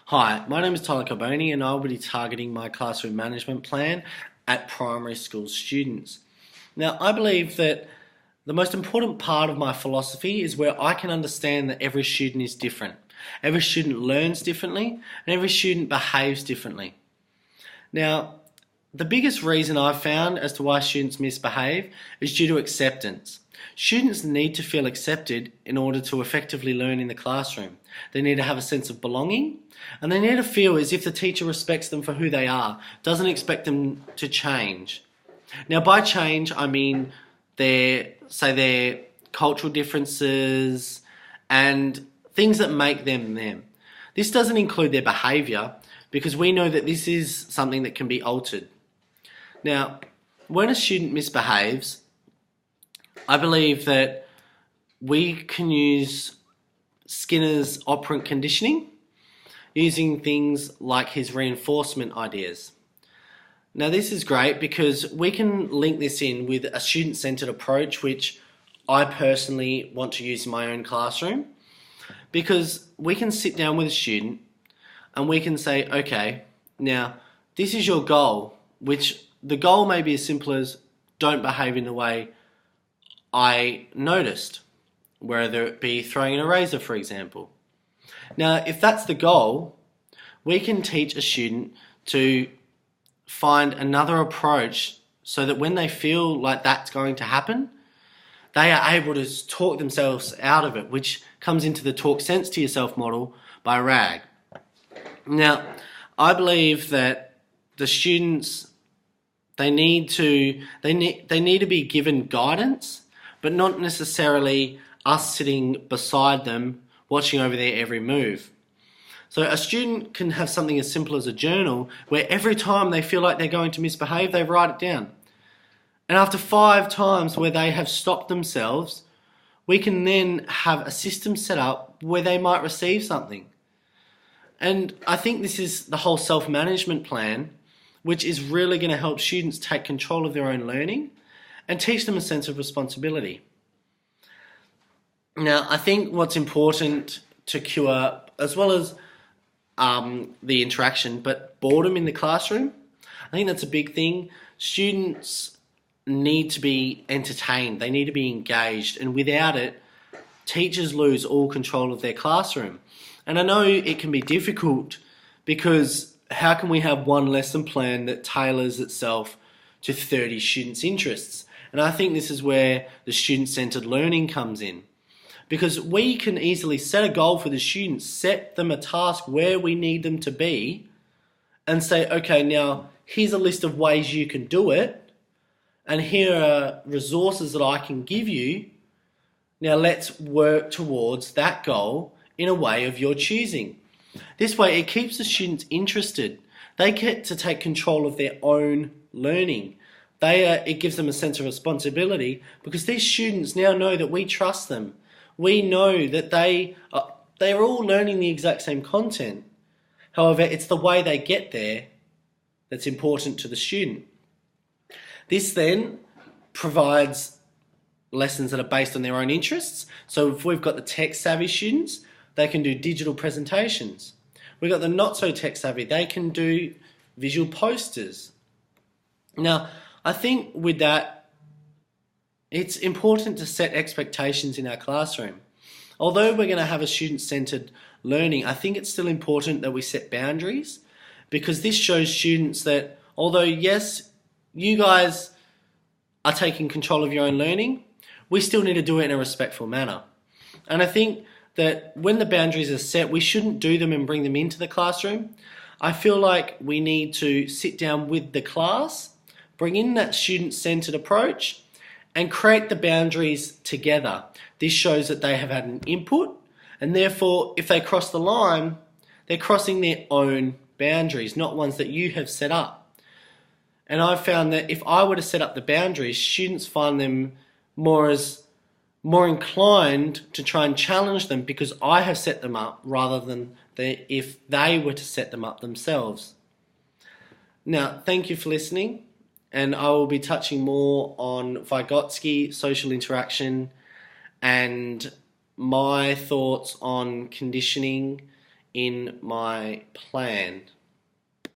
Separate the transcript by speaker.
Speaker 1: Hi, my name is Tyler Carboni and I will be targeting my classroom management plan at primary school students. Now, I believe that the most important part of my philosophy is where I can understand that every student is different. Every student learns differently and every student behaves differently. Now, the biggest reason I've found as to why students misbehave is due to acceptance. Students need to feel accepted in order to effectively learn in the classroom. They need to have a sense of belonging, and they need to feel as if the teacher respects them for who they are, doesn't expect them to change. Now, by change, I mean their cultural differences and things that make them them. This doesn't include their behaviour because we know that this is something that can be altered. Now, when a student misbehaves, I believe that we can use Skinner's operant conditioning using things like his reinforcement ideas. Now, this is great because we can link this in with a student-centered approach, which I personally want to use in my own classroom, because we can sit down with a student and we can say, okay, now this is your goal, which the goal may be as simple as don't behave in the way I noticed, whether it be throwing an eraser, for example. Now, if that's the goal, we can teach a student to find another approach so that when they feel like that's going to happen, they are able to talk themselves out of it, which comes into the talk sense to yourself model by RAG. Now, I believe that the students, they need to be given guidance, but not necessarily us sitting beside them watching over their every move. So a student can have something as simple as a journal where every time they feel like they're going to misbehave, they write it down. And after 5 times where they have stopped themselves, we can then have a system set up where they might receive something. And I think this is the whole self-management plan, which is really going to help students take control of their own learning and teach them a sense of responsibility. Now, I think what's important to cure, as well as the interaction, but boredom in the classroom, I think that's a big thing. Students need to be entertained, they need to be engaged, and without it, teachers lose all control of their classroom. And I know it can be difficult because how can we have one lesson plan that tailors itself to 30 students' interests? And I think this is where the student-centered learning comes in. Because we can easily set a goal for the students, set them a task where we need them to be, and say, okay, now here's a list of ways you can do it, and here are resources that I can give you. Now let's work towards that goal in a way of your choosing. This way it keeps the students interested. They get to take control of their own learning. It gives them a sense of responsibility because these students now know that we trust them. We know that they're all learning the exact same content. However, it's the way they get there that's important to the student. This then provides lessons that are based on their own interests. So if we've got the tech-savvy students, they can do digital presentations. We've got the not-so-tech-savvy, they can do visual posters. Now, I think with that, it's important to set expectations in our classroom. Although we're going to have a student-centered learning, I think it's still important that we set boundaries because this shows students that although, yes, you guys are taking control of your own learning, we still need to do it in a respectful manner. And I think that when the boundaries are set, we shouldn't do them and bring them into the classroom. I feel like we need to sit down with the class, bring in that student-centered approach, and create the boundaries together. This shows that they have had an input, and therefore, if they cross the line, they're crossing their own boundaries, not ones that you have set up. And I've found that if I were to set up the boundaries, students find them more inclined to try and challenge them because I have set them up rather than if they were to set them up themselves. Now, thank you for listening. And I will be touching more on Vygotsky, social interaction, and my thoughts on conditioning in my plan.